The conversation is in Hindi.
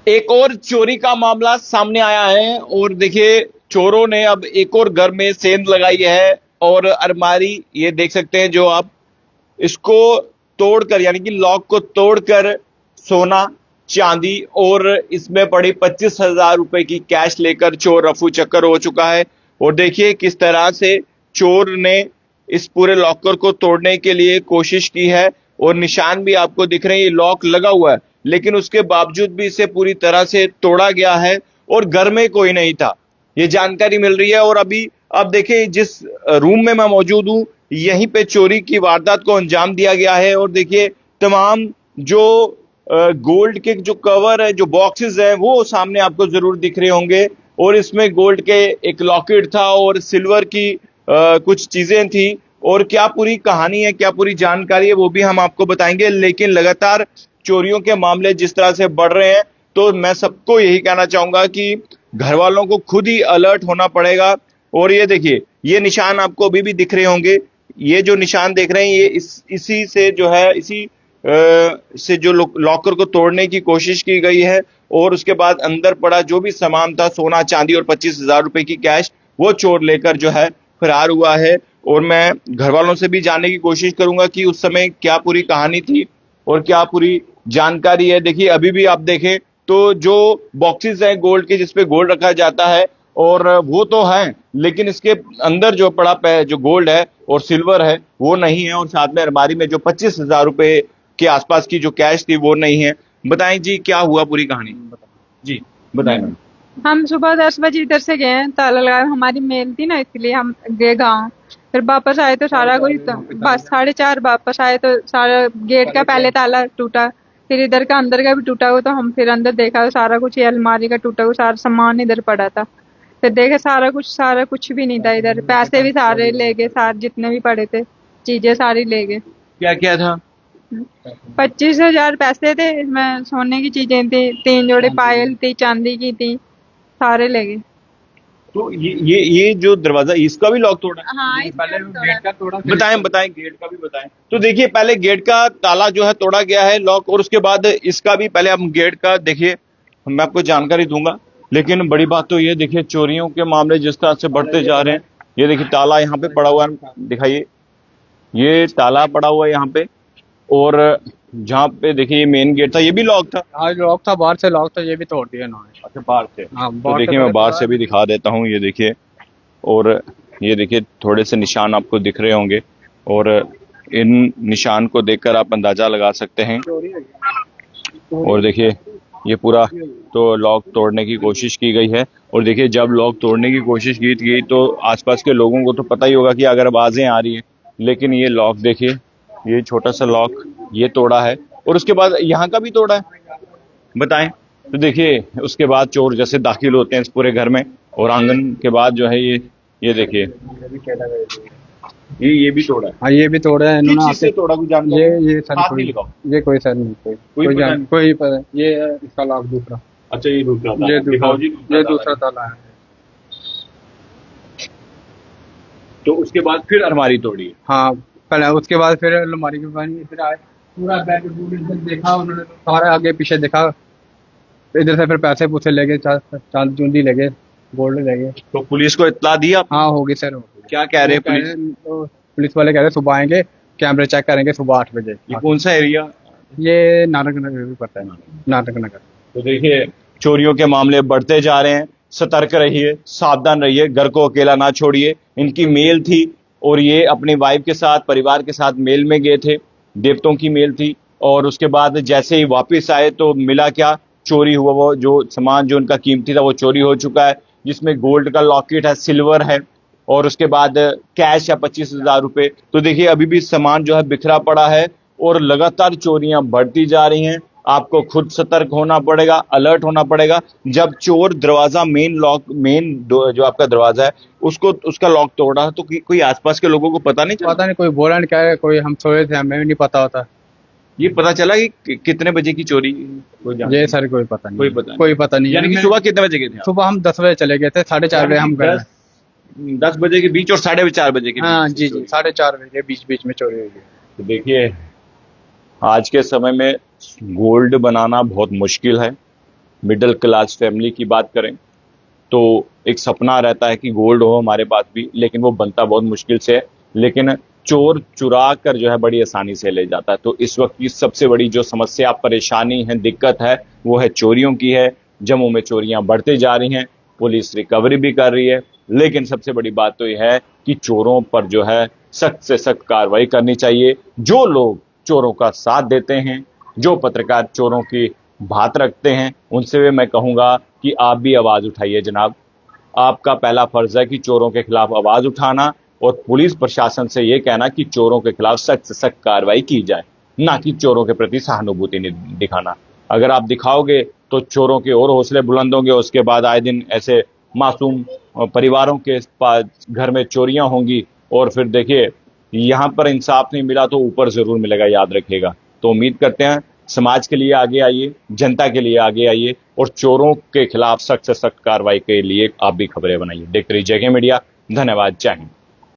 एक और चोरी का मामला सामने आया है और देखिए चोरों ने अब एक और घर में सेंध लगाई है और अलमारी ये देख सकते हैं जो आप इसको तोड़कर यानी कि लॉक को तोड़कर सोना चांदी और इसमें पड़ी 25,000 रुपए की कैश लेकर चोर रफू चक्कर हो चुका है। और देखिए किस तरह से चोर ने इस पूरे लॉकर को तोड़ने के लिए कोशिश की है और निशान भी आपको दिख रहे हैं। ये लॉक लगा हुआ है लेकिन उसके बावजूद भी इसे पूरी तरह से तोड़ा गया है और घर में कोई नहीं था, ये जानकारी मिल रही है। और अभी आप देखें जिस रूम में मैं मौजूद हूं यहीं पे चोरी की वारदात को अंजाम दिया गया है। और देखिए तमाम जो गोल्ड के जो कवर है जो बॉक्सेस हैं वो सामने आपको जरूर दिख रहे होंगे और इसमें गोल्ड के एक लॉकेट था और सिल्वर की कुछ चीजें थी। और क्या पूरी कहानी है, क्या पूरी जानकारी है वो भी हम आपको बताएंगे। लेकिन लगातार चोरियों के मामले जिस तरह से बढ़ रहे हैं तो मैं सबको यही कहना चाहूंगा कि घर वालों को खुद ही अलर्ट होना पड़ेगा। और ये देखिए ये निशान आपको अभी भी दिख रहे होंगे, ये जो निशान देख रहे हैं ये इसी से जो है इसी से जो लॉकर को तोड़ने की कोशिश की गई है और उसके बाद अंदर पड़ा जो भी सामान था सोना चांदी और 25,000 रुपए की कैश वो चोर लेकर जो है फरार हुआ है। और मैं घर वालों से भी जानने की कोशिश करूंगा कि उस समय क्या पूरी कहानी थी और क्या पूरी जानकारी है। देखिए अभी भी आप देखें तो जो बॉक्सेस हैं गोल्ड के जिसपे गोल्ड रखा जाता है और वो तो है लेकिन इसके अंदर जो पड़ा जो गोल्ड है और सिल्वर है वो नहीं है और साथ में अलमारी में जो 25,000 रुपए के आसपास की जो कैश थी वो नहीं है। बताएं जी क्या हुआ पूरी कहानी जी, बताएं मैम। हम सुबह 10 बजे इधर से गए हैं, ताला लगा, हमारी मेल थी ना इसलिए हम गए गाँव। फिर वापस आए तो सारा कुछ बस 4:30 वापस आए तो सारा गेट का पहले ताला टूटा, फिर इधर का अंदर का भी टूटा हुआ। तो हम फिर अंदर देखा तो सारा कुछ ये अलमारी का टूटा हुआ सारा सामान इधर पड़ा था। फिर देखे सारा कुछ भी नहीं था इधर, पैसे भी सारे ले गए, सारे जितने भी पड़े थे चीजें सारी ले गए। क्या क्या था? 25,000 पैसे थे, इसमें सोने की चीजें थी, 3 जोड़े पायल थी, चांदी की थी, सारे ले गए। तो ये जो दरवाजा इसका भी लॉक तोड़ा? हाँ, पहले गेट का तोड़ा, बताएं बताएं गेट का भी बताएं। तो देखिए पहले गेट का ताला जो है तोड़ा गया है लॉक और उसके बाद इसका भी पहले हम गेट का देखिए मैं आपको जानकारी दूंगा। लेकिन बड़ी बात तो ये देखिए चोरियों के मामले जिस तरह से बढ़ते जा रहे हैं। ये देखिए ताला यहाँ पे पड़ा हुआ है, दिखाइए ये ताला पड़ा हुआ है यहाँ पे। और जहाँ पे देखिए ये मेन गेट था ये भी लॉक था। हाँ लॉक था, बाहर से लॉक था, ये भी तोड़ दिया इन्होंने। अच्छा बाहर से? हाँ तो देखिए मैं बाहर से भी दिखा देता हूँ, ये देखिए। और ये देखिए थोड़े से निशान आपको दिख रहे होंगे और इन निशान को देखकर आप अंदाजा लगा सकते हैं। और देखिए ये पूरा तो लॉक तोड़ने की कोशिश की गई है। और देखिए जब लॉक तोड़ने की कोशिश की गई तो आसपास के लोगों को तो पता ही होगा कि अगर आवाजें आ रही हैं, लेकिन ये लॉक देखिए ये छोटा सा लॉक ये तोड़ा है और उसके बाद यहाँ का भी तोड़ा है। बताएं। तो देखिए उसके बाद चोर जैसे दाखिल होते हैं इस पूरे घर में और आंगन के बाद जो है ये देखिए ये भी तोड़ा है। हाँ ये भी तोड़ा है इन्होंने। किस चीज़ से तोड़ा कुछ जानते हैं? ये सर हाथ कोई नहीं लगाओ। ये कोई सर नहीं कोई पता नहीं। ये है इसका लॉक दूसरा। अच्छा ये दूसरा था। ये ये दूसरा ताला है। तो उसके बाद फिर अलमारी तोड़ी है। हाँ पहले उसके बाद फिर अलमारी के पानी इधर आए, पूरा बैग इधर देखा उन्होंने, सारा आगे पीछे देखा, इधर से फिर पैसे पूछे ले गए, चांदी चूंदी ले गए, गोल्ड ले गए। तो पुलिस को इत्तला दी आप? हाँ होगी सर, होगी। क्या कह रहे हैं पुलिस? तो पुलिस वाले कह रहे सुबह आएंगे, कैमरे चेक करेंगे सुबह 8 बजे। ये कौन सा एरिया? ये नानक नगर भी पड़ता है, नानक नगर। तो देखिए चोरियों के मामले बढ़ते जा रहे हैं, सतर्क रहिए, सावधान रहिए, घर को अकेला ना छोड़िए। इनकी मेल थी और ये अपनी वाइफ के साथ परिवार के साथ मेल में गए थे, देवतों की मेल थी। और उसके बाद जैसे ही वापस आए तो मिला क्या, चोरी हुआ। वो जो सामान जो उनका कीमती था वो चोरी हो चुका है, जिसमें गोल्ड का लॉकेट है, सिल्वर है और उसके बाद कैश है 25,000 रुपए। तो देखिए अभी भी सामान जो है बिखरा पड़ा है और लगातार चोरियां बढ़ती जा रही हैं। आपको खुद सतर्क होना पड़ेगा, अलर्ट होना पड़ेगा। जब चोर दरवाजा जो आपका दरवाजा है उसका लॉक तोड़ा तो कोई आसपास के लोगों को पता नहीं चला? कोई बोला नहीं, क्या है, कोई हम सोए थे, हमें भी नहीं पता होता। ये पता चला कि कितने बजे की चोरी? ये सर कोई पता नहीं, कोई पता नहीं। यानी कि सुबह कितने बजे गए थे? सुबह हम 10 बजे चले गए थे, 4:30 बजे हम गए। 10 बजे के बीच और 4:30 बजे के बीच? हाँ जी 4:30 बजे के बीच में चोरी हुई है। तो देखिए आज के समय में गोल्ड बनाना बहुत मुश्किल है मिडिल क्लास फैमिली की बात करें तो एक सपना रहता है कि गोल्ड हो हमारे पास भी, लेकिन वो बनता बहुत मुश्किल से है। लेकिन चोर चुरा कर जो है बड़ी आसानी से ले जाता है। तो इस वक्त की सबसे बड़ी जो समस्या, परेशानी है, दिक्कत है, वो है चोरियों की है। जम्मू में चोरियां बढ़ते जा रही हैं, पुलिस रिकवरी भी कर रही है, लेकिन सबसे बड़ी बात तो यह है कि चोरों पर जो है सख्त से सख्त कार्रवाई करनी चाहिए। जो लोग चोरों का साथ देते हैं, जो पत्रकार चोरों की बात रखते हैं, उनसे मैं कहूंगा कि आप भी आवाज उठाइए जनाब। आपका पहला फर्ज है कि चोरों के खिलाफ आवाज उठाना और पुलिस प्रशासन से यह कहना कि चोरों के खिलाफ सख्त से सख्त कार्रवाई की जाए, ना कि चोरों के प्रति सहानुभूति दिखाना। अगर आप दिखाओगे तो चोरों के और हौसले बुलंद होंगे। उसके बाद आए दिन ऐसे मासूम परिवारों के पास घर में चोरियां होंगी और फिर देखिए यहां पर इंसाफ नहीं मिला तो ऊपर जरूर मिलेगा, याद रखिएगा। तो उम्मीद करते हैं समाज के लिए आगे आइए, जनता के लिए आगे आइए और चोरों के खिलाफ सख्त से सख्त कार्रवाई के लिए आप भी खबरें बनाइए। देखते रहिए जगह मीडिया। धन्यवाद। जय हिंद।